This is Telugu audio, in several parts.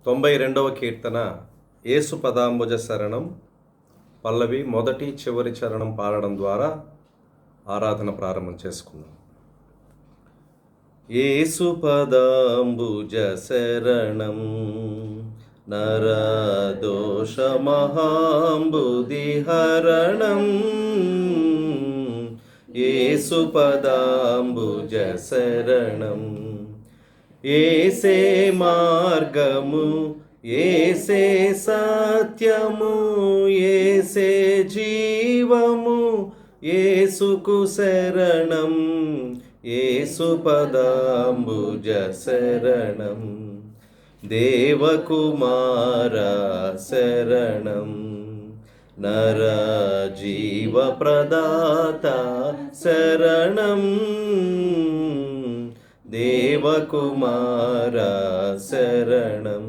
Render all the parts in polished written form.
92వ కీర్తన యేసు పదాంబుజ శరణం పల్లవి మొదటి చివరి చరణం పాడడం ద్వారా ఆరాధన ప్రారంభం చేసుకుందాం. యేసు పదాంబుజ శరణం నరదోష మహాంబుది హరణం. యేసు పదాంబుజ శరణం. ఏసే మార్గము, ఏసే సత్యము, ఏసే జీవము, యేసుకు శరణం. యేసు పదాంబుజ శరణం. దేవకుమార శరణం. నర జీవ ప్రదాత శరణం. దేవకుమార శరణం.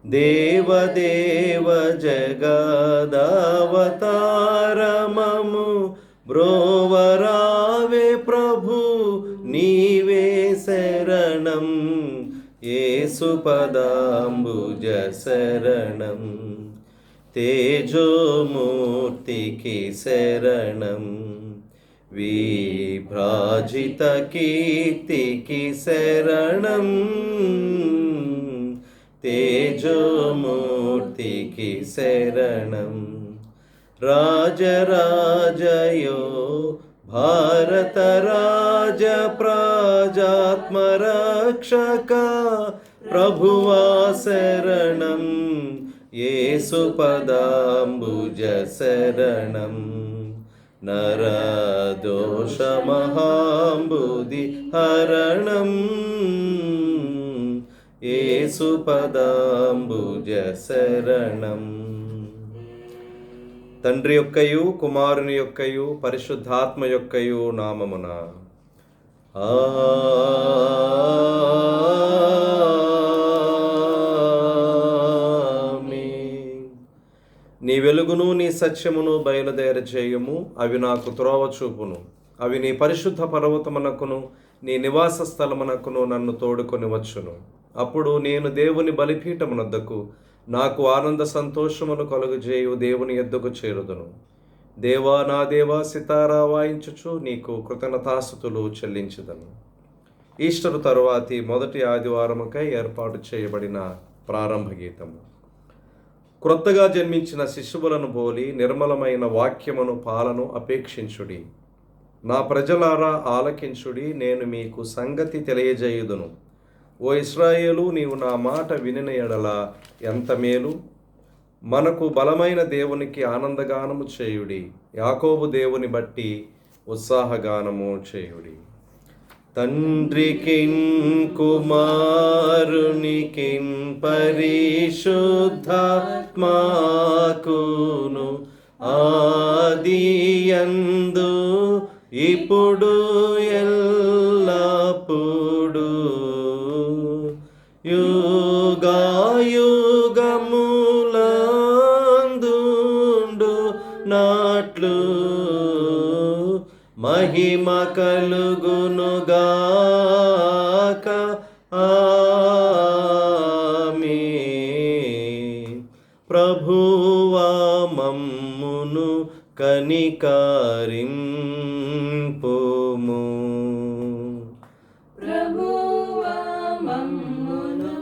దేవదేవ జగదావతారమము బ్రోవరావే ప్రభు నీవే శరణం. యేసు పదాంబుజ శరణం. తేజోమూర్తికి శరణం. విభ్రాజిత కీర్తికి శరణం. తేజోమూర్తికి శరణం. రాజరాజయో భారత రాజ ప్రాజాత్మరక్షక ప్రభువా శరణం. యేసు పదాంబుజ శరణం. నరదోష మహాంబుది హరణం. యేసు పదాంబుజ శరణం. తండ్రి యొక్కయు కుమారుని యొక్కయు పరిశుద్ధాత్మ యొక్కయు నామమున నీ వెలుగును నీ సత్యమును బయలుదేరచేయుము. అవి నాకు త్రోవ చూపును. అవి నీ పరిశుద్ధ పర్వతమునకును నీ నివాస స్థలమునకును నన్ను తోడుకొని వచ్చును. అప్పుడు నేను దేవుని బలిపీఠమునొద్దకు నాకు ఆనంద సంతోషమును కలుగజేయు దేవుని యొద్దకు చేరుదును. దేవా నా దేవా సితారా వాయించుచు నీకు కృతజ్ఞతాస్తుతులు చెల్లించుదను. ఈస్టర్ తరువాతి మొదటి ఆదివారముకై ఏర్పాటు చేయబడిన ప్రారంభ గీతము. క్రొత్తగా జన్మించిన శిశువులను పోలి నిర్మలమైన వాక్యమును పాలను అపేక్షించుడి. నా ప్రజలారా ఆలకించుడి, నేను మీకు సంగతి తెలియజేయుదును. ఓ ఇశ్రాయేలు, నీవు నా మాట వినిన ఎడల ఎంత మేలు. మనకు బలమైన దేవునికి ఆనందగానము చేయుడి. యాకోబు దేవుని బట్టి ఉత్సాహగానము చేయుడి. తండ్రికిన్ కుమారునికిన్ పరిశుద్ధాత్మాకును ఆదియందు ఇప్పుడు ఎల్లప్పుడు యుగాయుగములందుండు నాట్లు మహిమ కలుగునుగాక. ఆమేన్. ప్రభువా మమ్మును కనికరింపుము. ప్రభువా మమ్మును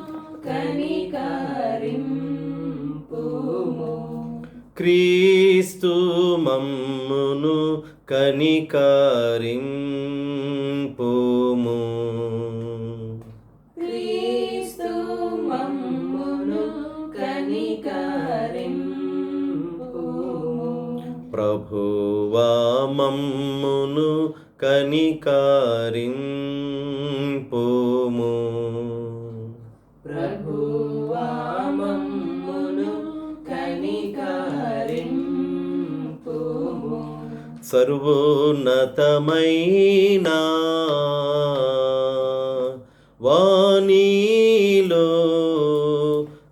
కనికరింపుము. క్రీస్తు మమ్మును కనికరింపుము. క్రీస్తు మమ్మును కనికరింపుము. ప్రభువా మమ్మును కనికరింపుము. ప్రభువా మమ్మును కనికరింపుము. సర్వోన్నతమైన వాణిలో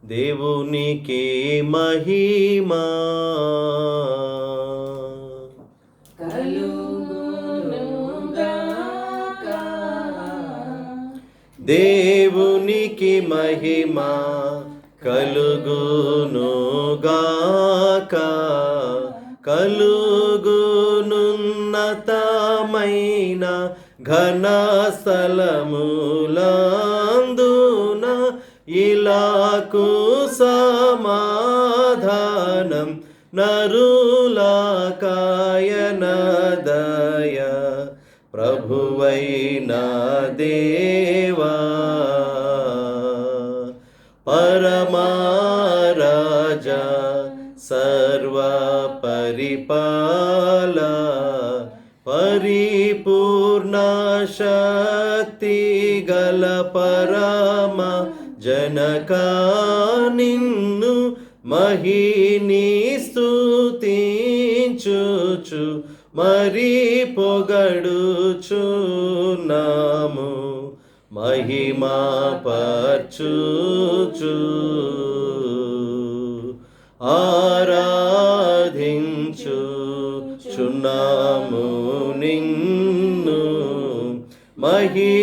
దేవునికి మహిమా కలుగునుగాక. దేవునికి దేవునికి మహిమ కలుగునుగాక, కలుగునున్నతమైన ఘన స్థలములందున ఇలాకు సమాధానం నరులకాయన దయ ప్రభువైన దేవా పరమారాజా సర్వ పరిపాల పరిపూర్ణ శక్తి గల పరమ జనక నిన్ను మహిని స్తుతించుచు మరి పొగడుచున్నాము మహిమా పర్చుచు ఆరాధించుచున్నాము నిన్ను మహిమాతిశయమును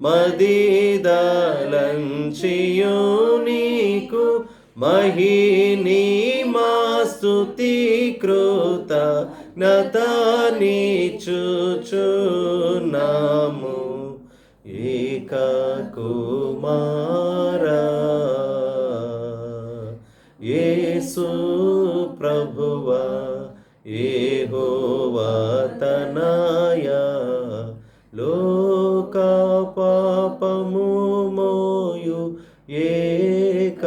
మదిదలంచియు నీకు మహిని మా స్తుతి కృతజ్ఞతనిచ్చుచున్నాము ఏక కుమారా యేసు ప్రభువా యెహోవా తనయా లోక పాపము మోయు ఏక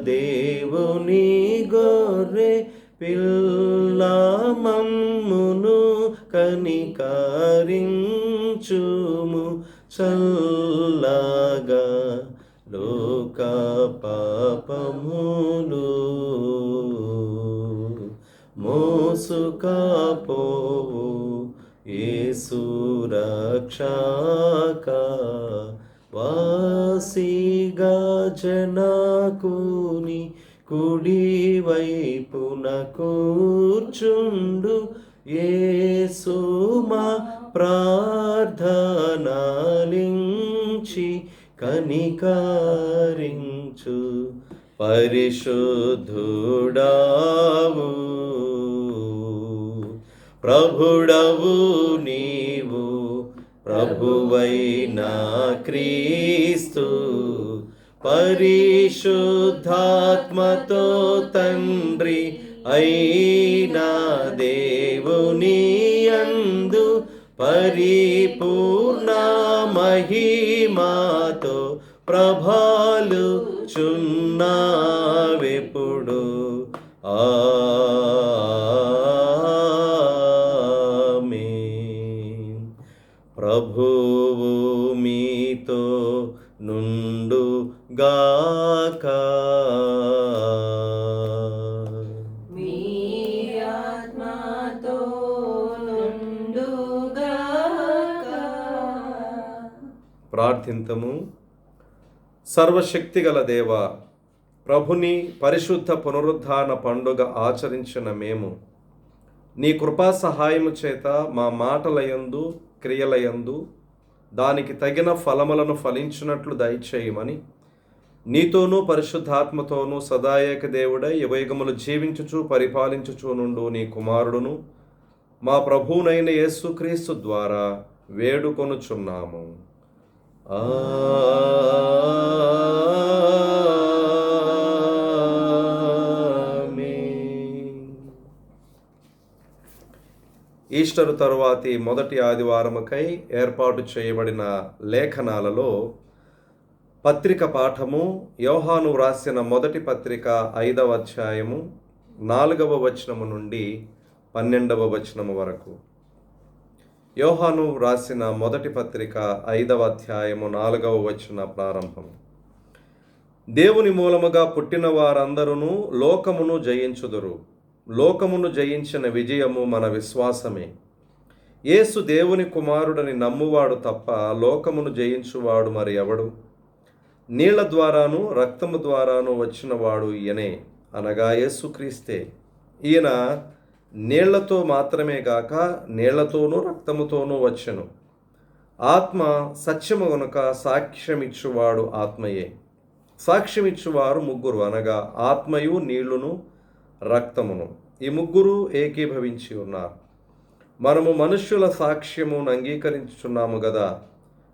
దేవుని గొర్రె పిల్ల మమ్మును కనికరించుము చల్లగా లోక పాపములు మోసుకపోవు యేసు రక్షక వాసిగా జనకుని కుడి వైపున కూర్చుండు యేసు మా ప్రార్థనలించి కనికరించు పరిశుద్ధుడావు ప్రభుడవు నీవు ప్రభువైన క్రీస్తు పరిశుద్ధాత్మతో తండ్రి అయినా దేవుని యందు పరిపూర్ణ మహిమాతో ప్రభాలు చున్నావెప్పుడు ఆమేన్. ప్రభువు మీతో నుండు గాక. మీ ఆత్మతో నుండుగాక. ప్రార్థింతము. సర్వశక్తిగల దేవ, ప్రభుని పరిశుద్ధ పునరుద్ధాన పండుగ ఆచరించిన మేము నీ కృపా సహాయము చేత మా మాటలయందు క్రియలయందు దానికి తగిన ఫలములను ఫలించినట్లు దయచేయమని నీతోనూ పరిశుద్ధాత్మతోనూ సదాయేక దేవుడై యుగయుగములు జీవించుచు పరిపాలించుచు నుండు నీ కుమారుడును మా ప్రభువునైన యేసుక్రీస్తు ద్వారా వేడుకొనుచున్నాము. ఈస్టర్ తరువాతి మొదటి ఆదివారముకై ఏర్పాటు చేయబడిన లేఖనాలలో పత్రిక పాఠము యోహాను వ్రాసిన మొదటి పత్రిక 5వ అధ్యాయము 4వ వచనము నుండి 12వ వచనము వరకు. యోహాను వ్రాసిన మొదటి పత్రిక 5వ అధ్యాయము 4వ వచన ప్రారంభం. దేవుని మూలముగా పుట్టిన వారందరూ లోకమును జయించుదురు. లోకమును జయించిన విజయము మన విశ్వాసమే. యేసు దేవుని కుమారుడని నమ్మువాడు తప్ప లోకమును జయించువాడు మరి ఎవడు? నీళ్ల ద్వారాను రక్తము ద్వారాను వచ్చినవాడు ఈయనే, అనగా యేసుక్రీస్తే. ఈయన నీళ్లతో మాత్రమే గాక నీళ్లతోనూ రక్తముతోనూ వచ్చెను. ఆత్మ సత్యము గనుక సాక్ష్యమిచ్చువాడు ఆత్మయే. సాక్ష్యమిచ్చువారు ముగ్గురు, అనగా ఆత్మయు నీళ్లును రక్తమును. ఈ ముగ్గురు ఏకీభవించి ఉన్నారు. మనము మనుష్యుల సాక్ష్యమును అంగీకరించుచున్నాము గదా.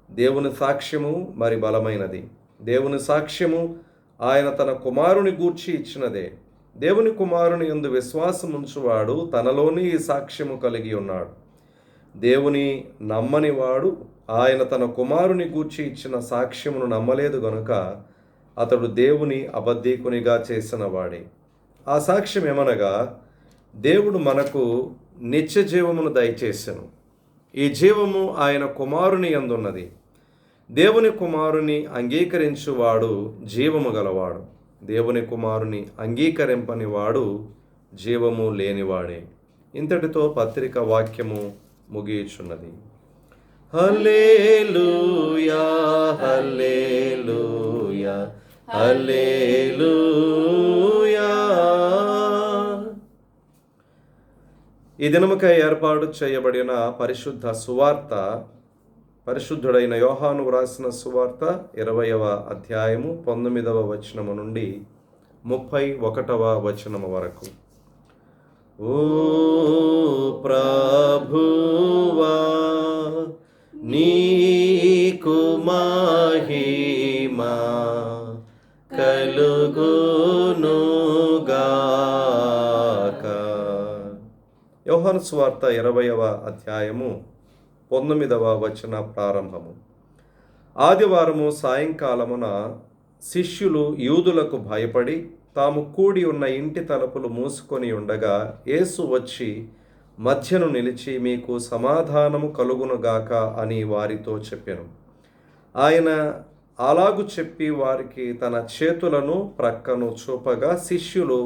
దేవుని సాక్ష్యము మరి బలమైనది. దేవుని సాక్ష్యము ఆయన తన కుమారుని గూర్చి ఇచ్చినదే. దేవుని కుమారుని యందు విశ్వాసముంచువాడు తనలోని ఈ సాక్ష్యము కలిగి ఉన్నాడు. దేవుని నమ్మని వాడు ఆయన తన కుమారుని గూర్చి ఇచ్చిన సాక్ష్యమును నమ్మలేదు గనుక అతడు దేవుని అబద్ధీకునిగా చేసిన వాడే. ఆ సాక్ష్యం ఏమనగా, దేవుడు మనకు నిత్య జీవమును దయచేసెను. ఈ జీవము ఆయన కుమారుని యందున్నది. దేవుని కుమారుని అంగీకరించువాడు జీవము గలవాడు. దేవుని కుమారుని అంగీకరింపని వాడు జీవము లేనివాడే. ఇంతటితో పత్రిక వాక్యము ముగియుచున్నది. హల్లెలూయా, హల్లెలూయా, హల్లెలూయా. ఈ దినముకై ఏర్పాటు చేయబడిన పరిశుద్ధ సువార్త, పరిశుద్ధుడైన యోహాను వ్రాసిన సువార్త 20వ అధ్యాయము 19వ వచనము నుండి 31వ వచనము వరకు. ఓ ప్రభువా, నీకు మహిమా కలుగునుగాక. యోహాను సువార్త 20వ అధ్యాయము 19వ వచన ప్రారంభము. ఆదివారము సాయంకాలమున శిష్యులు యూదులకు భయపడి తాము కూడి ఉన్న ఇంటి తలుపులు మూసుకొని ఉండగా యేసు వచ్చి మధ్యను నిలిచి, మీకు సమాధానము కలుగునుగాక అని వారితో చెప్పెను. ఆయన అలాగు చెప్పి వారికి తన చేతులను ప్రక్కను చూపగా శిష్యులు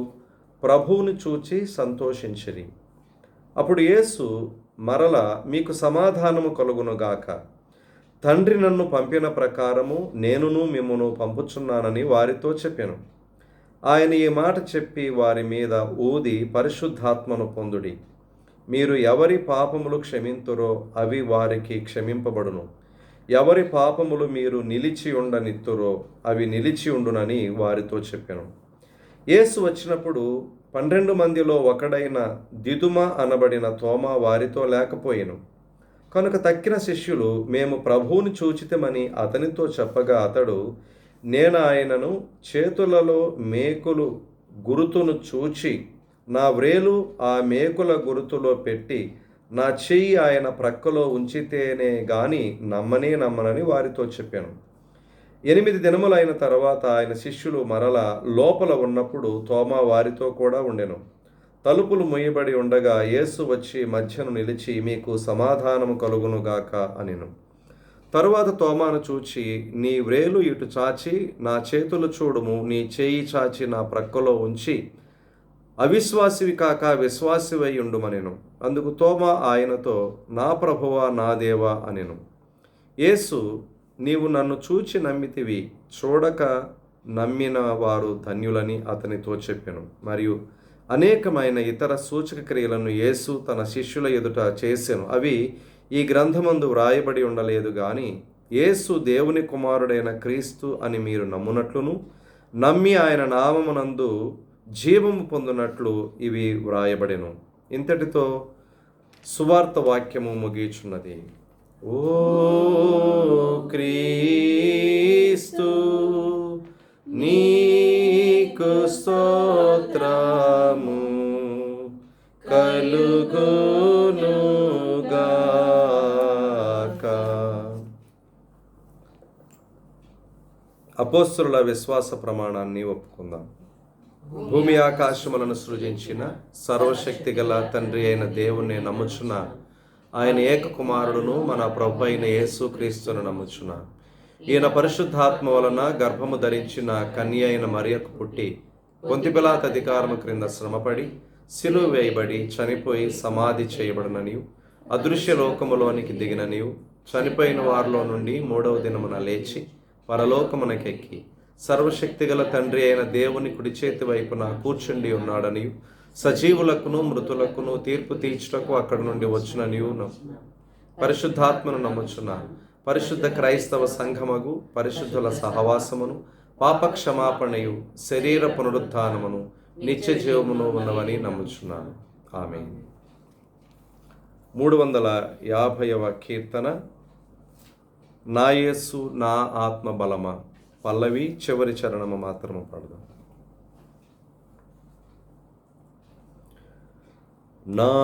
ప్రభువుని చూచి సంతోషించిరి. అప్పుడు యేసు మరల, మీకు సమాధానము కలుగునుగాక. తండ్రి నన్ను పంపిన ప్రకారము నేనును మిమ్మును పంపుచున్నానని వారితో చెప్పెను. ఆయన ఈ మాట చెప్పి వారి మీద ఊది, పరిశుద్ధాత్మను పొందుడి. మీరు ఎవరి పాపములు క్షమింతురో అవి వారికి క్షమింపబడును. ఎవరి పాపములు మీరు నిలిచి ఉండనిత్తురో అవి నిలిచి ఉండునని వారితో చెప్పెను. యేసు వచ్చినప్పుడు 12 మందిలో ఒకడైన దిదుమ అనబడిన తోమా వారితో లేకపోయెను. కనుక తక్కిన శిష్యులు, మేము ప్రభువుని చూచితమని అతనితో చెప్పగా అతడు, నేను ఆయనను చేతులలో మేకులు గురుతును చూచి నా వ్రేలు ఆ మేకుల గురుతులో పెట్టి నా చెయ్యి ఆయన ప్రక్కలో ఉంచితేనే గాని నమ్మనని వారితో చెప్పాను. 8 దినములైన తర్వాత ఆయన శిష్యులు మరల లోపల ఉన్నప్పుడు తోమా వారితో కూడా ఉండెను. తలుపులు మూయబడి ఉండగా యేసు వచ్చి మధ్యను నిలిచి, మీకు సమాధానము కలుగునుగాక అనెను. తరువాత తోమాను చూచి, నీ వ్రేలు ఇటు చాచి నా చేతులు చూడుము, నీ చేయి చాచి నా ప్రక్కలో ఉంచి అవిశ్వాసివి కాక విశ్వాసివై ఉండుమనెను. అందుకు తోమా ఆయనతో, నా ప్రభువా, నా దేవా అనెను. యేసు, నీవు నన్ను చూచి నమ్మితివి, చూడక నమ్మిన వారు ధన్యులని అతనితో చెప్పెను. మరియు అనేకమైన ఇతర సూచక క్రియలను యేసు తన శిష్యుల ఎదుట చేసెను. అవి ఈ గ్రంథమందు వ్రాయబడి ఉండలేదు గాని యేసు దేవుని కుమారుడైన క్రీస్తు అని మీరు నమ్మునట్లును, నమ్మి ఆయన నామమునందు జీవము పొందునట్లు ఇవి వ్రాయబడెను. ఇంతటితో సువార్త వాక్యము ముగియుచున్నది. ఓ క్రీస్తు, నీకు స్తోత్రము కలుగునుగాక. అపోస్తలుల విశ్వాస ప్రమాణాన్ని ఒప్పుకుందాం. భూమి ఆకాశములను సృజించిన సర్వశక్తి గల తండ్రి అయిన దేవుణ్ణి నమ్ముచున్న, ఆయన ఏక కుమారుడును మన ప్రభు అయిన యేసు క్రీస్తును నమ్ముచున్న. ఈయన పరిశుద్ధాత్మ వలన గర్భము ధరించిన కన్య అయిన మరియకు పుట్టి పొంతి పిలాతు అధికారము క్రింద శ్రమపడి సిలువ వేయబడి చనిపోయి సమాధి చేయబడిననియు, అదృశ్య లోకములోనికి దిగిననియు, చనిపోయిన వారిలో నుండి 3వ దినమున లేచి పరలోకమునకెక్కి సర్వశక్తిగల తండ్రి అయిన దేవుని కుడి చేతి వైపున కూర్చుండి ఉన్నాడనియు, సజీవులకును మృతులకును తీర్పు తీర్చుటకు అక్కడి నుండి వచ్చిననియు పరిశుద్ధాత్మను నమ్ముచున్నాను. పరిశుద్ధ క్రైస్తవ సంఘమగు పరిశుద్ధుల సహవాసమును, పాప క్షమాపణయు, శరీర పునరుద్ధానమును, నిత్య జీవమును ఉన్నవని నమ్ముచున్నాను. ఆమేన్. 350వ కీర్తన. నా యేసు నా ఆత్మ బలమా. పల్లవి చివరి చరణము మాత్రము పాడదాం. నా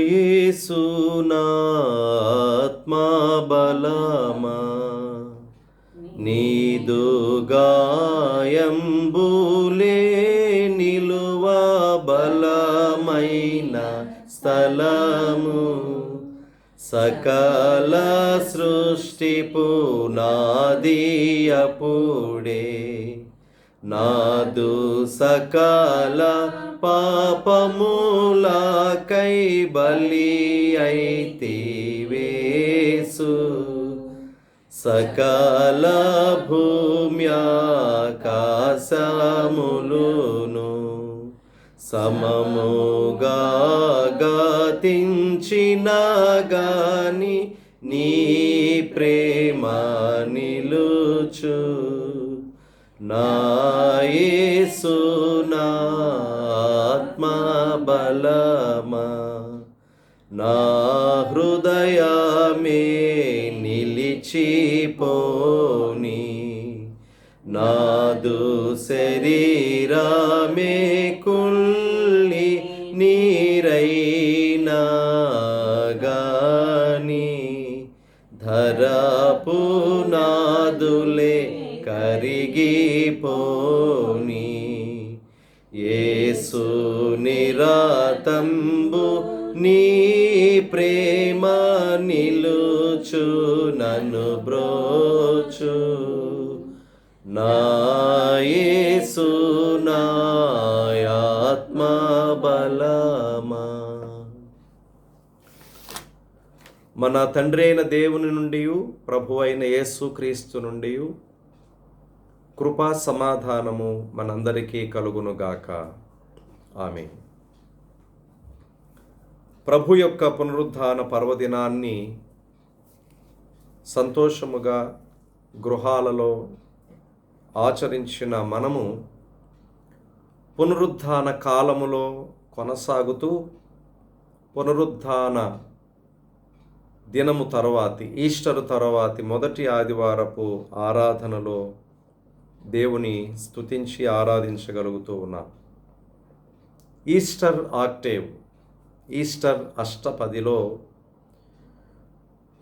యేసు నా ఆత్మ బలమా, నీదు గాయంబులే నిలువ బలమైన స్థలము, సకల సృష్టి పునాది అప్పుడే, నాదు సకల పాపములకై బలి అయితివేసు, సకల భూమ్యాకాశములును సమముగా గతించిన గాని నీ ప్రేమ నిలుచు. నా యేసు నా ఆత్మ బలమా, నా హృదయమే నిలిచిపోని, నాదు శరీరమే కుళ్ళి నీరైనా గాని, ధరపు నాదులే కరిగిపోని, యేసు నిరాతంబు నీ ప్రేమ నిలుచు నన్ను బ్రోచు. నా యేసు నా ఆత్మ బలమా. మన తండ్రి అయిన దేవుని నుండి, ప్రభు అయిన యేసుక్రీస్తు నుండి కృపా సమాధానము మనందరికీ కలుగునుగాక. ఆమేన్. ప్రభు యొక్క పునరుద్ధాన పర్వదినాన్ని సంతోషముగా గృహాలలో ఆచరించిన మనము పునరుద్ధాన కాలములో కొనసాగుతూ పునరుద్ధాన దినము తరువాతి, ఈస్టర్ తరువాతి మొదటి ఆదివారపు ఆరాధనలో దేవుని స్తుతించి ఆరాధించగలుగుతూ ఉన్నాం. ఈస్టర్ ఆక్టేవ్, ఈస్టర్ అష్టపదిలో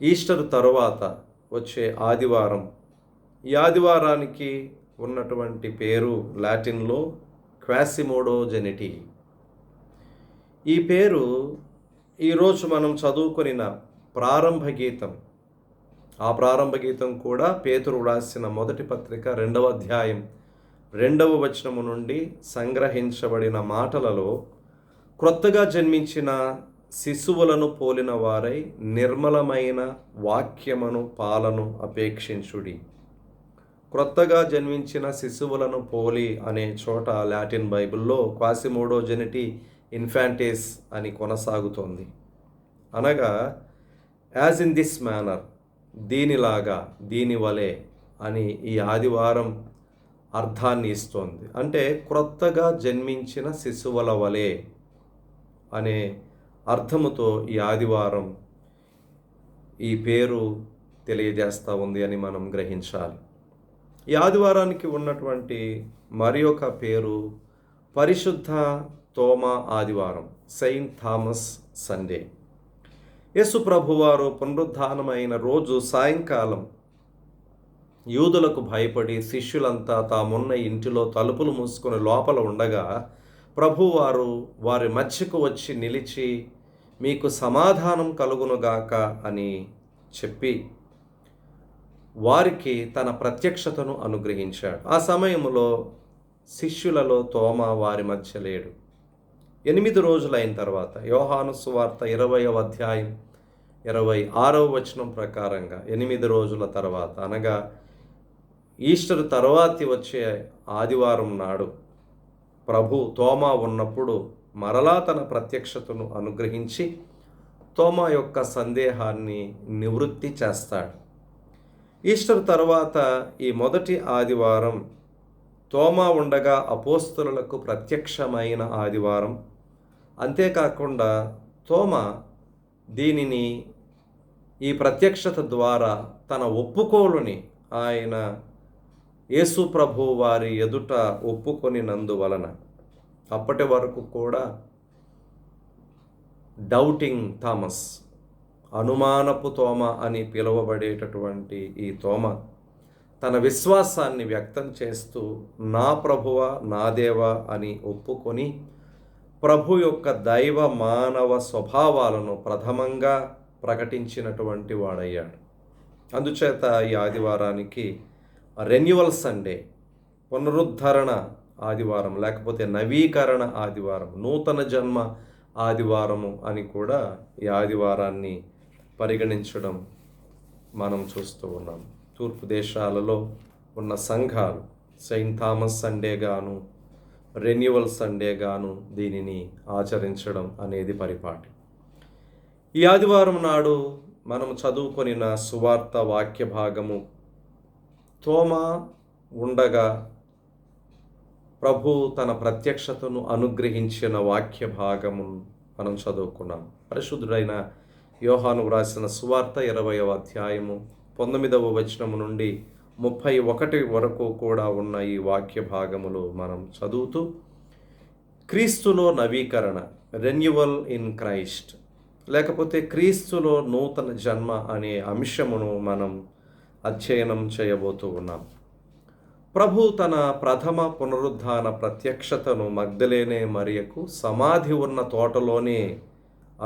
ఈస్టర్ తరువాత వచ్చే ఆదివారం, ఈ ఆదివారానికి ఉన్నటువంటి పేరు లాటిన్లో క్వాసిమోడో జెనిటీ. ఈ పేరు ఈరోజు మనం చదువుకొనిన ప్రారంభ గీతం, ఆ ప్రారంభ గీతం కూడా పేతురు రాసిన మొదటి పత్రిక 2వ అధ్యాయం 2వ వచనము నుండి సంగ్రహించబడిన మాటలలో, క్రొత్తగా జన్మించిన శిశువులను పోలిన వారై నిర్మలమైన వాక్యమును పాలను అపేక్షించుడి. క్రొత్తగా జన్మించిన శిశువులను పోలి అనే చోట లాటిన్ బైబిల్లో క్వాసిమోడో జెనిటీ ఇన్ఫాంటిస్ అని కొనసాగుతోంది. అనగా యాజ్ ఇన్ దిస్ మేనర్, దీనిలాగా, దీని వలె అని ఈ ఆదివారం అర్థాన్ని ఇస్తోంది. అంటే క్రొత్తగా జన్మించిన శిశువుల వలె అనే అర్థముతో ఈ ఆదివారం ఈ పేరు తెలియజేస్తూ ఉంది అని మనం గ్రహించాలి. ఈ ఆదివారానికి ఉన్నటువంటి మరి ఒక పేరు పరిశుద్ధ తోమా ఆదివారం, సెయింట్ థామస్ సండే. యేసు ప్రభువారు పునరుద్ధానమైన రోజు సాయంకాలం యూదులకు భయపడి శిష్యులంతా తామున్న ఇంటిలో తలుపులు మూసుకొని లోపల ఉండగా ప్రభువారు వారి మధ్యకు వచ్చి నిలిచి, మీకు సమాధానం కలుగునుగాక అని చెప్పి వారికి తన ప్రత్యక్షతను అనుగ్రహించాడు. ఆ సమయంలో శిష్యులలో తోమా వారి మధ్య లేడు. 8 రోజులైన తర్వాత యోహాను సువార్త 20వ అధ్యాయం 26వ వచనం ప్రకారంగా 8 రోజుల తర్వాత, అనగా ఈస్టర్ తర్వాతి వచ్చే ఆదివారం నాడు ప్రభు తోమా ఉన్నప్పుడు మరలా తన ప్రత్యక్షతను అనుగ్రహించి తోమా యొక్క సందేహాన్ని నివృత్తి చేస్తాడు. ఈస్టర్ తర్వాత ఈ మొదటి ఆదివారం తోమా ఉండగా అపోస్తలులకు ప్రత్యక్షమైన ఆదివారం. అంతేకాకుండా తోమా దీనిని ఈ ప్రత్యక్షత ద్వారా తన ఒప్పుకోలుని ఆయన యేసు ప్రభు వారి ఎదుట ఒప్పుకొనినందువలన అప్పటి వరకు కూడా డౌటింగ్ థామస్, అనుమానపు తోమ అని పిలువబడేటటువంటి ఈ తోమ తన విశ్వాసాన్ని వ్యక్తం చేస్తూ నా ప్రభువా నా దేవా అని ఒప్పుకొని ప్రభు యొక్క దైవ మానవ స్వభావాలను ప్రథమంగా ప్రకటించినటువంటి వాడయ్యాడు. అందుచేత ఈ ఆదివారానికి రెన్యువల్ సండే, పునరుద్ధరణ ఆదివారం, లేకపోతే నవీకరణ ఆదివారం, నూతన జన్మ ఆదివారము అని కూడా ఈ ఆదివారాన్ని పరిగణించడం మనం చూస్తూ ఉన్నాం. తూర్పు దేశాలలో ఉన్న సంఘాలు సెయింట్ థామస్ సండే గాను రెన్యువల్ సండే గాను దీనిని ఆచరించడం అనేది పరిపాటి. ఈ ఆదివారం నాడు మనం చదువుకొనిన సువార్త వాక్య భాగము తోమా ఉండగా ప్రభు తన ప్రత్యక్షతను అనుగ్రహించిన వాక్య భాగము మనం చదువుకున్నాం. పరిశుద్ధుడైన యోహాను వ్రాసిన సువార్త 20వ అధ్యాయము 19వ వచనము నుండి 31 వరకు కూడా ఉన్న ఈ వాక్య భాగములు మనం చదువుతూ క్రీస్తులో నవీకరణ, రెన్యువల్ ఇన్ క్రైస్ట్, లేకపోతే క్రీస్తులో నూతన జన్మ అనే అంశమును మనం అధ్యయనం చేయబోతూ ఉన్నాం. ప్రభు తన ప్రథమ పునరుద్ధాన ప్రత్యక్షతను మగ్దలేనే మరియకు సమాధి ఉన్న తోటలోనే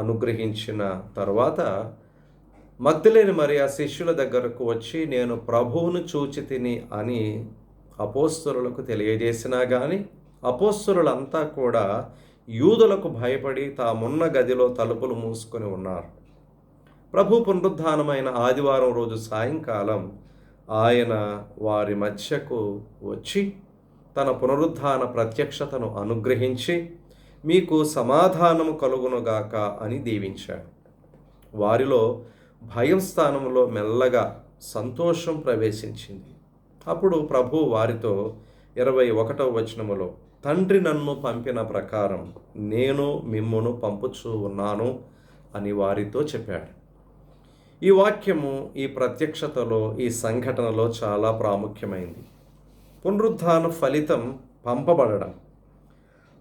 అనుగ్రహించిన తర్వాత మగ్దలేని మరియ శిష్యుల దగ్గరకు వచ్చి నేను ప్రభువును చూచి తిని అని అపోస్తలులకు తెలియజేసినా కానీ అపోస్తలులంతా కూడా యూదులకు భయపడి తామున్న గదిలో తలుపులు మూసుకొని ఉన్నారు. ప్రభు పునరుద్ధానమైన ఆదివారం రోజు సాయంకాలం ఆయన వారి మధ్యకు వచ్చి తన పునరుద్ధాన ప్రత్యక్షతను అనుగ్రహించి మీకు సమాధానము కలుగునుగాక అని దీవించాడు. వారిలో భయం స్థానంలో మెల్లగా సంతోషం ప్రవేశించింది. అప్పుడు ప్రభు వారితో 21వ వచనములో తండ్రి నన్ను పంపిన ప్రకారం నేను మిమ్మును పంపుచూ ఉన్నాను అని వారితో చెప్పాడు. ఈ వాక్యము ఈ ప్రత్యక్షతలో, ఈ సంఘటనలో చాలా ప్రాముఖ్యమైంది. పునరుద్ధాన ఫలితం పంపబడడం.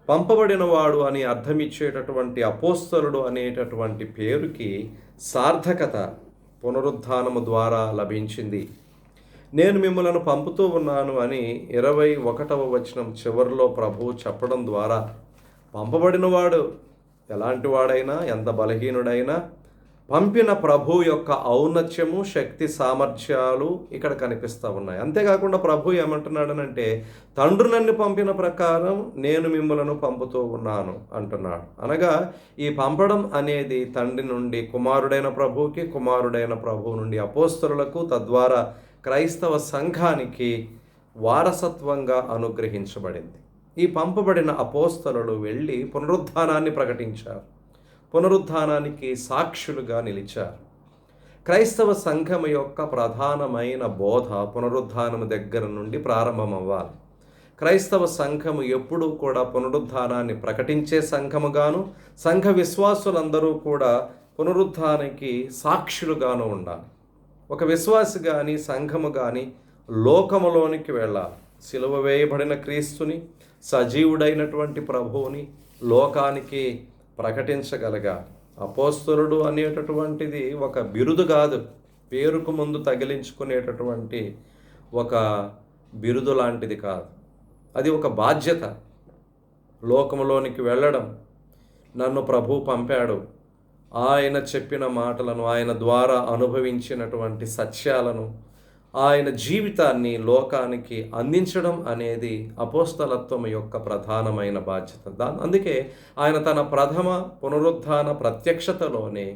పంపబడినవాడు అని అర్థమిచ్చేటటువంటి అపోస్తలుడు అనేటటువంటి పేరుకి సార్థకత పునరుద్ధానము ద్వారా లభించింది. నేను మిమ్మలను పంపుతూ ఉన్నాను అని 21వ వచనం చివరిలో ప్రభువు చెప్పడం ద్వారా పంపబడినవాడు ఎలాంటి వాడైనా, ఎంత బలహీనుడైనా పంపిన ప్రభు యొక్క ఔన్నత్యము, శక్తి, సామర్థ్యాలు ఇక్కడ కనిపిస్తూ ఉన్నాయి. అంతేకాకుండా ప్రభు ఏమంటున్నాడనంటే తండ్రి నన్ను పంపిన ప్రకారం నేను మిమ్మలను పంపుతూ ఉన్నాను అంటున్నాడు. అనగా ఈ పంపడం అనేది తండ్రి నుండి కుమారుడైన ప్రభువుకి, కుమారుడైన ప్రభువు నుండి అపోస్తలులకు, తద్వారా క్రైస్తవ సంఘానికి వారసత్వంగా అనుగ్రహించబడింది. ఈ పంపబడిన అపోస్తలులు వెళ్ళి పునరుద్ధానాన్ని ప్రకటించారు, పునరుద్ధానానికి సాక్షులుగా నిలిచారు. క్రైస్తవ సంఘం యొక్క ప్రధానమైన బోధ పునరుద్ధానము దగ్గర నుండి ప్రారంభమవ్వాలి. క్రైస్తవ సంఘము ఎప్పుడూ కూడా పునరుద్ధానాన్ని ప్రకటించే సంఘముగాను, సంఘ విశ్వాసులందరూ కూడా పునరుద్ధానానికి సాక్షులుగాను ఉండాలి. ఒక విశ్వాసి కానీ సంఘము కానీ లోకములోనికి వెళ్ళాలి. సిలువ వేయబడిన క్రీస్తుని, సజీవుడైనటువంటి ప్రభువుని లోకానికి ప్రకటించగలగాలి. అపోస్తలుడు అనేటటువంటిది ఒక బిరుదు కాదు, పేరుకు ముందు తగిలించుకునేటటువంటి ఒక బిరుదు లాంటిది కాదు. అది ఒక బాధ్యత. లోకములోనికి వెళ్ళడం, నన్ను ప్రభు పంపాడు, ఆయన చెప్పిన మాటలను, ఆయన ద్వారా అనుభవించినటువంటి సత్యాలను, ఆయన జీవితాన్ని లోకానికి అందించడం అనేది అపోస్తలత్వం యొక్క ప్రధానమైన బాధ్యత. అందుకే ఆయన తన ప్రథమ పునరుద్ధాన ప్రత్యక్షతలోనే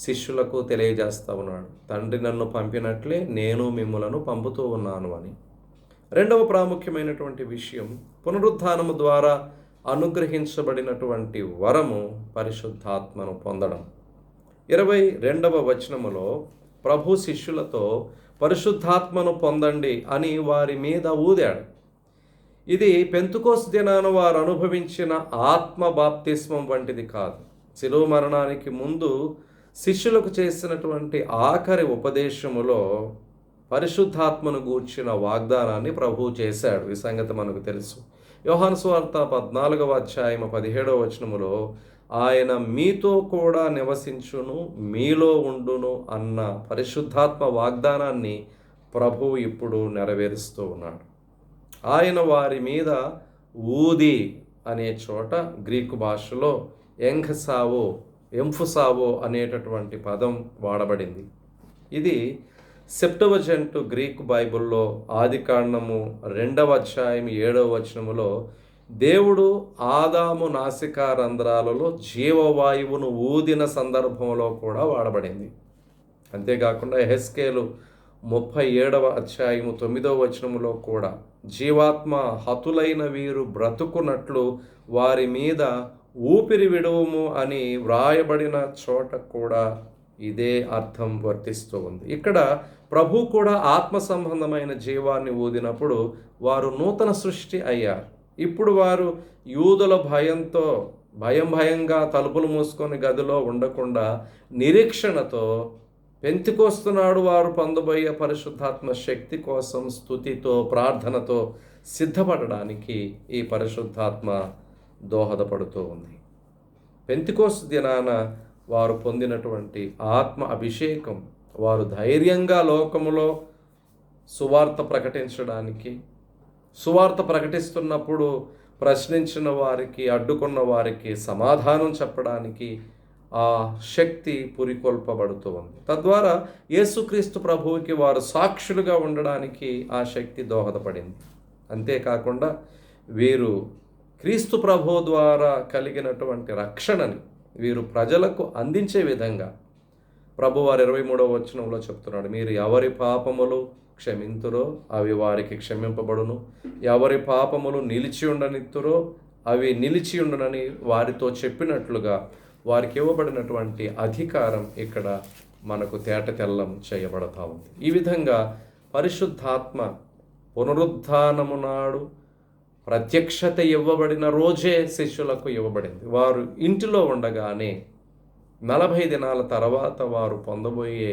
శిష్యులకు తెలియజేస్తూ ఉన్నాడు, తండ్రి నన్ను పంపినట్లే నేను మిమ్ములను పంపుతూ ఉన్నాను అని. రెండవ ప్రాముఖ్యమైనటువంటి విషయం, పునరుద్ధానము ద్వారా అనుగ్రహించబడినటువంటి వరము పరిశుద్ధాత్మను పొందడం. 22వ వచనములో ప్రభు శిష్యులతో పరిశుద్ధాత్మను పొందండి అని వారి మీద ఊదాడు. ఇది పెంతుకోస్తు దినాన వారు అనుభవించిన ఆత్మ బాప్తిస్మం వంటిది కాదు. శిలువ మరణానికి ముందు శిష్యులకు చేసినటువంటి ఆఖరి ఉపదేశములో పరిశుద్ధాత్మను గూర్చిన వాగ్దానాన్ని ప్రభువు చేశాడు. ఈ సంగతి మనకు తెలుసు. యోహాను సువార్త 14వ అధ్యాయం 17వ వచనములో ఆయన మీతో కూడా నివసించును, మీలో ఉండును అన్న పరిశుద్ధాత్మ వాగ్దానాన్ని ప్రభువు ఇప్పుడు నెరవేరుస్తూ ఉన్నాడు. ఆయన వారి మీద ఊది అనే చోట గ్రీకు భాషలో ఎంఫుసావో అనేటటువంటి పదం వాడబడింది. ఇది సెప్టవజెంట్ గ్రీకు బైబిల్లో ఆదికాండము 2వ అధ్యాయం 7వ వచనములో దేవుడు ఆదాము నాసికా రంధ్రాలలో జీవవాయువును ఊదిన సందర్భంలో కూడా వాడబడింది. అంతేకాకుండా యెహెజ్కేలు 37వ అధ్యాయము 9వ వచనములో కూడా జీవాత్మ హతులైన వీరు బ్రతుకున్నట్లు వారి మీద ఊపిరి విడువము అని వ్రాయబడిన చోట కూడా ఇదే అర్థం వర్తిస్తూ ఉంది. ఇక్కడ ప్రభు కూడా ఆత్మ సంబంధమైన జీవాన్ని ఊదినప్పుడు వారు నూతన సృష్టి అయ్యారు. ఇప్పుడు వారు యూదుల భయంగా తలుపులు మూసుకొని గదిలో ఉండకుండా నిరీక్షణతో పెంతెకోస్తు నాడు వారు పొందబోయే పరిశుద్ధాత్మ శక్తి కోసం స్తుతితో ప్రార్థనతో సిద్ధపడడానికి ఈ పరిశుద్ధాత్మ దోహదపడుతూ ఉంది. పెంతెకోస్తు దినాన వారు పొందినటువంటి ఆత్మ అభిషేకం వారు ధైర్యంగా లోకములో సువార్త ప్రకటించడానికి, సువార్త ప్రకటిస్తున్నప్పుడు ప్రశ్నించిన వారికి, అడ్డుకున్న వారికి సమాధానం చెప్పడానికి ఆ శక్తి పురికొల్పబడుతూ ఉంది. తద్వారా యేసుక్రీస్తు ప్రభువుకి వారు సాక్షులుగా ఉండడానికి ఆ శక్తి దోహదపడింది. అంతేకాకుండా వీరు క్రీస్తు ప్రభువు ద్వారా కలిగినటువంటి రక్షణని వీరు ప్రజలకు అందించే విధంగా ప్రభువారు 23వ వచనంలో చెప్తున్నాడు, మీరు ఎవరి పాపములు క్షమింతురో అవి వారికి క్షమింపబడును, ఎవరి పాపములు నిలిచి ఉండనిత్తురో అవి నిలిచి ఉండునని వారితో చెప్పినట్లుగా వారికి ఇవ్వబడినటువంటి అధికారం ఇక్కడ మనకు తేటతెల్లం చేయబడతా ఉంది. ఈ విధంగా పరిశుద్ధాత్మ పునరుద్ధానము నాడు ప్రత్యక్షత ఇవ్వబడిన రోజే శిష్యులకు ఇవ్వబడింది. వారు ఇంటిలో ఉండగానే 40 దినాల తర్వాత వారు పొందబోయే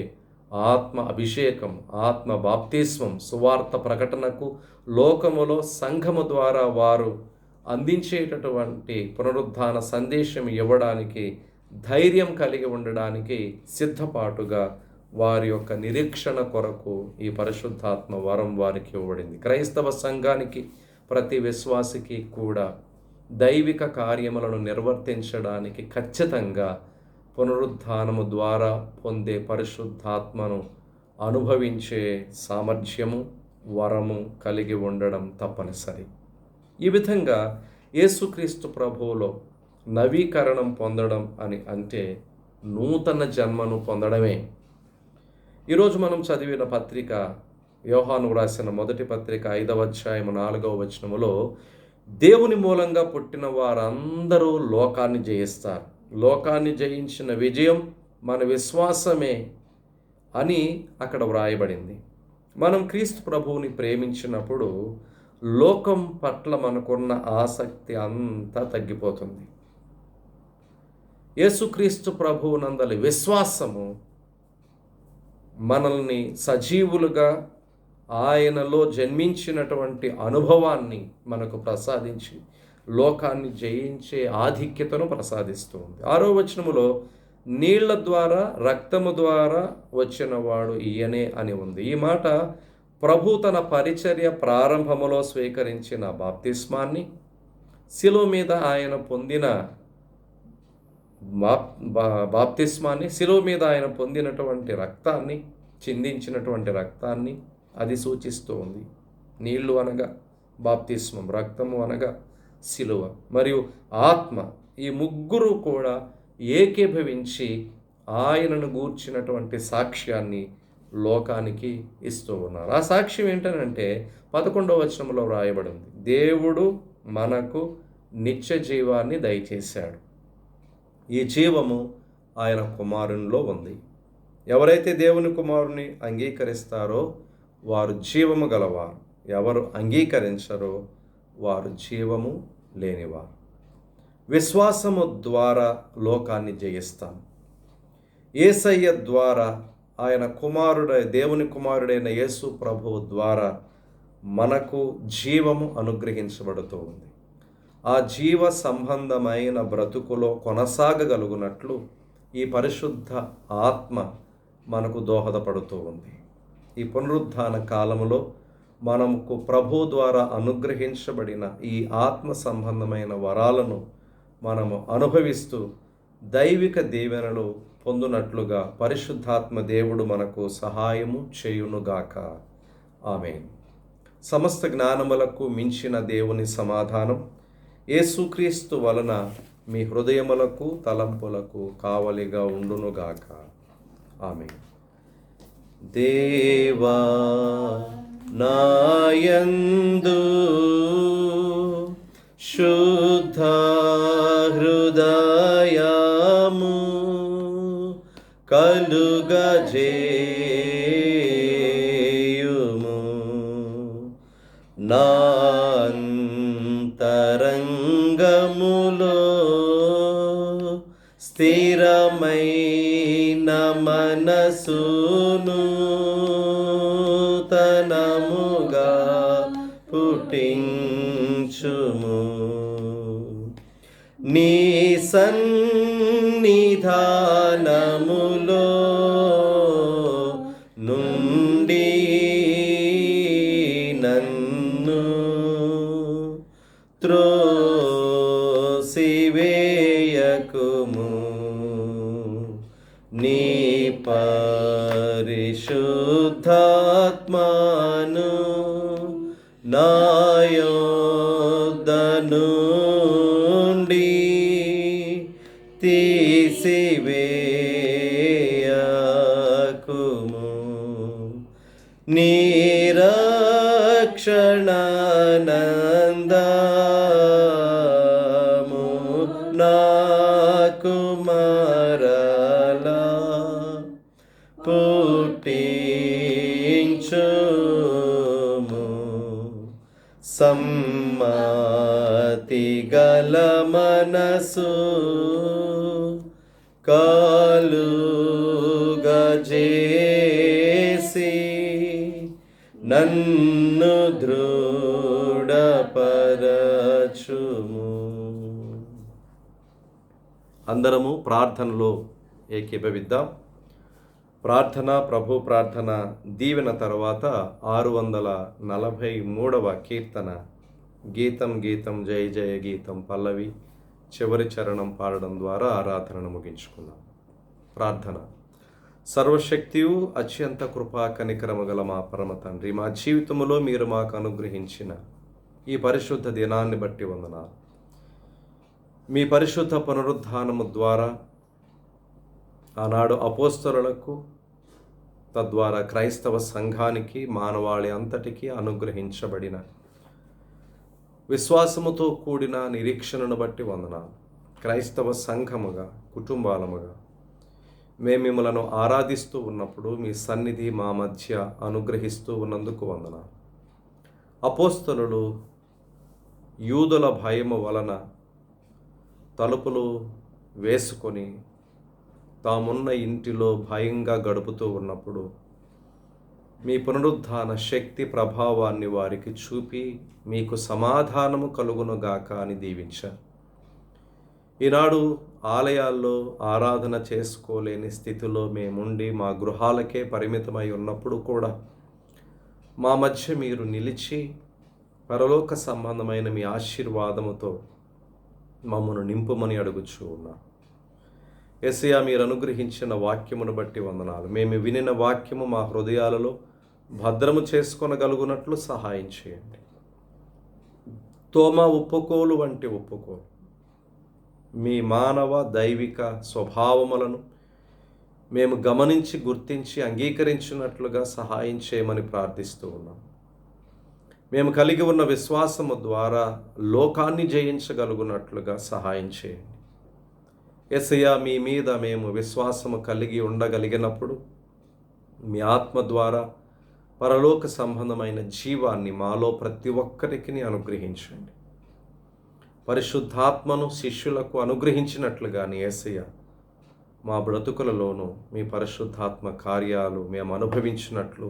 ఆత్మ అభిషేకం, ఆత్మ బాప్తిస్మం, సువార్త ప్రకటనకు లోకములో సంఘము ద్వారా వారు అందించేటటువంటి పునరుద్ధాన సందేశం ఇవ్వడానికి, ధైర్యం కలిగి ఉండడానికి సిద్ధపాటుగా వారి యొక్క నిరీక్షణ కొరకు ఈ పరిశుద్ధాత్మ వరం వారికి ఇవ్వబడింది. క్రైస్తవ సంఘానికి, ప్రతి విశ్వాసికి కూడా దైవిక కార్యములను నిర్వర్తించడానికి ఖచ్చితంగా పునరుద్ధానము ద్వారా పొందే పరిశుద్ధాత్మను అనుభవించే సామర్థ్యము, వరము కలిగి ఉండడం తప్పనిసరి. ఈ విధంగా యేసుక్రీస్తు ప్రభువులో నవీకరణం పొందడం అని అంటే నూతన జన్మను పొందడమే. ఈరోజు మనం చదివిన పత్రిక, యోహాను వ్రాసిన మొదటి పత్రిక 5వ అధ్యాయం 4వ వచనములో దేవుని మూలంగా పుట్టిన వారందరూ లోకాన్ని జయిస్తారు, లోకాన్ని జయించిన విజయం మన విశ్వాసమే అని అక్కడ వ్రాయబడింది. మనం క్రీస్తు ప్రభువుని ప్రేమించినప్పుడు లోకం పట్ల మనకున్న ఆసక్తి అంతా తగ్గిపోతుంది. యేసుక్రీస్తు ప్రభువునందలి విశ్వాసము మనల్ని సజీవులుగా ఆయనలో జన్మించినటువంటి అనుభవాన్ని మనకు ప్రసాదించి లోకాన్ని జయించే ఆధిక్యతను ప్రసాదిస్తూ ఉంది. 6వ వచనములో నీళ్ల ద్వారా రక్తము ద్వారా వచ్చిన వాడు ఈయనే అని ఉంది. ఈ మాట ప్రభు తన పరిచర్య ప్రారంభములో స్వీకరించిన బాప్తిస్మాన్ని, శిలువ మీద ఆయన పొందిన బాప్తిస్మాన్ని, శిలువ మీద ఆయన పొందినటువంటి రక్తాన్ని, చిందించినటువంటి రక్తాన్ని అది సూచిస్తూ ఉంది. నీళ్లు అనగా బాప్తిస్మం, రక్తము అనగా శిలువ, మరియు ఆత్మ, ఈ ముగ్గురు కూడా ఏకీభవించి ఆయనను గూర్చినటువంటి సాక్ష్యాన్ని లోకానికి ఇస్తూ ఉన్నారు. ఆ సాక్ష్యం ఏంటనంటే 11వ వచనంలో వ్రాయబడింది, దేవుడు మనకు నిత్య జీవాన్ని దయచేశాడు. ఈ జీవము ఆయన కుమారునిలో ఉంది. ఎవరైతే దేవుని కుమారుని అంగీకరిస్తారో వారు జీవము గలవారు, ఎవరు అంగీకరించరో వారు జీవము లేనివారు. విశ్వాసము ద్వారా లోకాన్ని జయిస్తాం. యేసయ్య ద్వారా, ఆయన దేవుని కుమారుడైన యేసు ప్రభువు ద్వారా మనకు జీవము అనుగ్రహించబడుతూ ఉంది. ఆ జీవ సంబంధమైన బ్రతుకులో కొనసాగగలుగునట్లు ఈ పరిశుద్ధ ఆత్మ మనకు దోహదపడుతూ ఉంది. ఈ పునరుద్ధాన కాలములో మనకు ప్రభు ద్వారా అనుగ్రహించబడిన ఈ ఆత్మ సంబంధమైన వరాలను మనము అనుభవిస్తూ దైవిక దీవెనలు పొందునట్లుగా పరిశుద్ధాత్మ దేవుడు మనకు సహాయము చేయునుగాక. ఆమేన్. సమస్త జ్ఞానములకు మించిన దేవుని సమాధానం యేసుక్రీస్తు వలన మీ హృదయములకు తలంపులకు కావలిగా ఉండునుగాక. ఆమేన్. దేవా నాయందు శుద్ధ హృదయము కలుగజేయుము, నా అంతరంగములో స్థిరమైన మనసును తనముగా పుట్టించుము. నీ సన్నిధానములో నుండి నన్ను త్రోసివేయకుము. నీ పరిశుద్ధాత్మను నా యొద్ద నుండి తీసివేయకుము. నీ రక్షణానందము నాకు మరలా పుట్టించుము. సమ్మతి గల మనసు కలుగజేసి నన్ను దృఢపరచుము. అందరము ప్రార్థనలో ఏకీభవిద్దాం. ప్రార్థన, ప్రభు ప్రార్థన దీవెన తర్వాత 643వ కీర్తన గీతం గీతం జయ జయ గీతం పల్లవి చివరి చరణం పాడడం ద్వారా ఆరాధనను ముగించుకున్నాం. ప్రార్థన. సర్వశక్తియు అత్యంత కృపా కనికరము గల మా పరమ తండ్రి, మా జీవితంలో మీరు మాకు అనుగ్రహించిన ఈ పరిశుద్ధ దినాన్ని బట్టి వందనాలు. మీ పరిశుద్ధ పునరుద్ధానము ద్వారా ఆనాడు అపోస్తలులకు, తద్వారా క్రైస్తవ సంఘానికి, మానవాళి అంతటికీ అనుగ్రహించబడిన విశ్వాసముతో కూడిన నిరీక్షణను బట్టి వందనాలు. క్రైస్తవ సంఘముగా, కుటుంబాలముగా మేము మిమ్మలను ఆరాధిస్తూ ఉన్నప్పుడు మీ సన్నిధి మా మధ్య అనుగ్రహిస్తూ ఉన్నందుకు వందనాలు. అపోస్తలులు యూదుల భయము వలన తలుపులు వేసుకొని తామున్న ఇంటిలో భయంగా గడుపుతూ ఉన్నప్పుడు మీ పునరుద్ధాన శక్తి ప్రభావాన్ని వారికి చూపి మీకు సమాధానము కలుగునుగాక అని దీవించారు. ఈనాడు ఆలయాల్లో ఆరాధన చేసుకోలేని స్థితిలో మేముండి మా గృహాలకే పరిమితమై ఉన్నప్పుడు కూడా మా మధ్య మీరు నిలిచి పరలోక సంబంధమైన మీ ఆశీర్వాదముతో మమ్మను నింపుమని అడుగుచూ ఉన్నా. యేసయ్యా, మీరు అనుగ్రహించిన వాక్యమును బట్టి వందనాలు. మేము వినిన వాక్యము మా హృదయాలలో భద్రము చేసుకొనగలుగునట్లు సహాయం చేయండి. తోమా ఉప్పుకోలు వంటి ఉప్పుకోలు మీ మానవ దైవిక స్వభావములను మేము గమనించి గుర్తించి అంగీకరించినట్లుగా సహాయం చేయమని ప్రార్థిస్తూ ఉన్నాం. మేము కలిగి ఉన్న విశ్వాసము ద్వారా లోకాన్ని జయించగలుగునట్లుగా సహాయం చేయండి. యేసయ్యా, మీ మీద మేము విశ్వాసము కలిగి ఉండగలిగినప్పుడు మీ ఆత్మ ద్వారా పరలోక సంబంధమైన జీవాన్ని మాలో ప్రతి ఒక్కరికి అనుగ్రహించండి. పరిశుద్ధాత్మను శిష్యులకు అనుగ్రహించినట్లుగాని యేసయ్య, మా బ్రతుకులలోనూ మీ పరిశుద్ధాత్మ కార్యాలు మేము అనుభవించినట్లు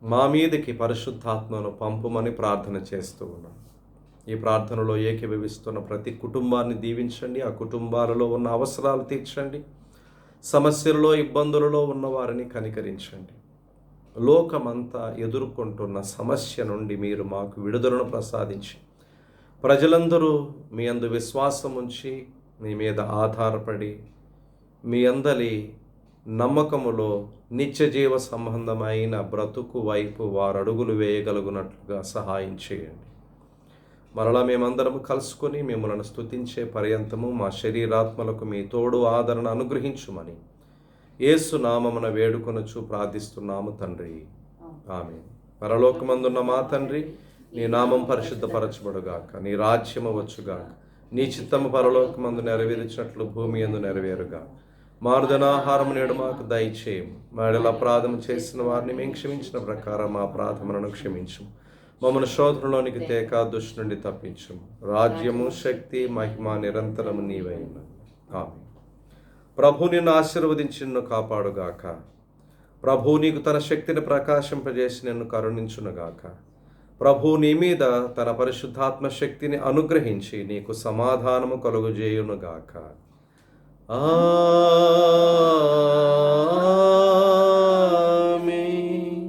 మా మీదకి పరిశుద్ధాత్మను పంపుమని ప్రార్థన చేస్తూ ఉన్నాం. ఈ ప్రార్థనలో ఏకీభవిస్తున్న ప్రతి కుటుంబాన్ని దీవించండి. ఆ కుటుంబాలలో ఉన్న అవసరాలు తీర్చండి. సమస్యలలో, ఇబ్బందులలో ఉన్న వారిని కనికరించండి. లోకమంతా ఎదుర్కొంటున్న సమస్య నుండి మీరు మాకు విడుదలను ప్రసాదించి ప్రజలందరూ మీ యందు విశ్వాసం ఉంచి మీ మీద ఆధారపడి మీ అందలి నమ్మకములో నిత్యజీవ సంబంధమైన బ్రతుకు వైపు వారు అడుగులు వేయగలుగునట్లుగా సహాయం చేయండి. మరలా మేమందరము కలుసుకొని మిమ్మల్ని స్తుతించే పర్యంతము మా శరీరాత్మలకు మీ తోడు ఆదరణ అనుగ్రహించుమని యేసు నామమున వేడుకొనుచు ప్రార్థిస్తున్నాము తండ్రి, ఆమేన్. పరలోకమందున్న మా తండ్రి, నీ నామం పరిశుద్ధపరచబడుగాక, నీ రాజ్యము వచ్చుగాక, నీ చిత్తము పరలోకమందు నెరవేర్చినట్లు భూమి యందు నెరవేరుగా. మారుదనాహారము నేడు మాకు దయచేయము. మా యెడల అపరాధము చేసిన వారిని మేము క్షమించిన ప్రకారం మా అపరాధములను క్షమించు. మమ్మల్ని శోధనలోనికి తేక దుష్టు నుండి తప్పించుము. రాజ్యము, శక్తి, మహిమ నిరంతరము నీవైన. ఆమేన్. ప్రభు నిన్ను ఆశీర్వదించి నిన్ను కాపాడుగాక. ప్రభు నీకు తన శక్తిని ప్రకాశింపజేసి నిన్ను కరుణించునుగాక. ప్రభు నీ మీద తన పరిశుద్ధాత్మ శక్తిని అనుగ్రహించి నీకు సమాధానము కలుగజేయునుగాక. ఆమేన్.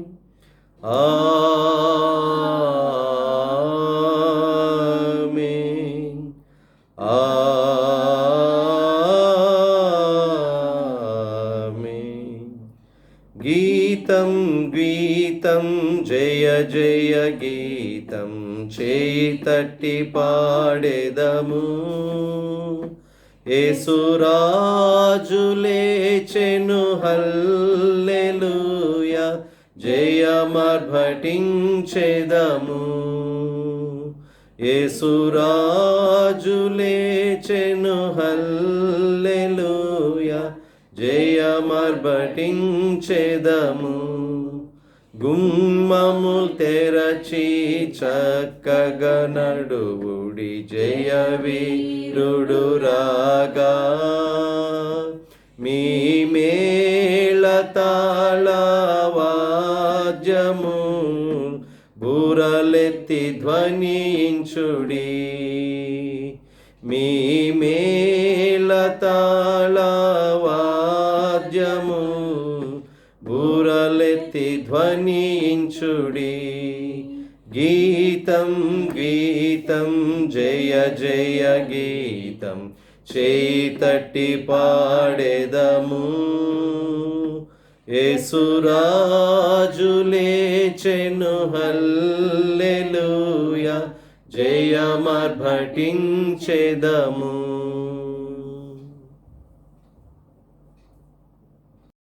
ఆమేన్. ఆమేన్. గీతం గీతం జయ జయ గీతం చేయి తట్టి పాడెదము. యేసురాజు లేచెను హల్లెలూయా, జయమర్భటించెదము. యేసురాజు లేచెను హల్లెలూయా, జయమర్భటించెదము. గుమ్మముల్ తెరచి చక్కగా నడువుడి, జయవీరుడు రాగా. మీ మేళ తాళవాద్యము బూరలెత్తి ధ్వనించుడి. మీ మేళ తాళవాద్యము బూరలెత్తి ధ్వనించుడి. గీతం గీతం జయ జయ గీతం చేయి తట్టి పాడెదము. యేసురాజు లేచెను హల్లెలూయా, జయమర్భటించెదము.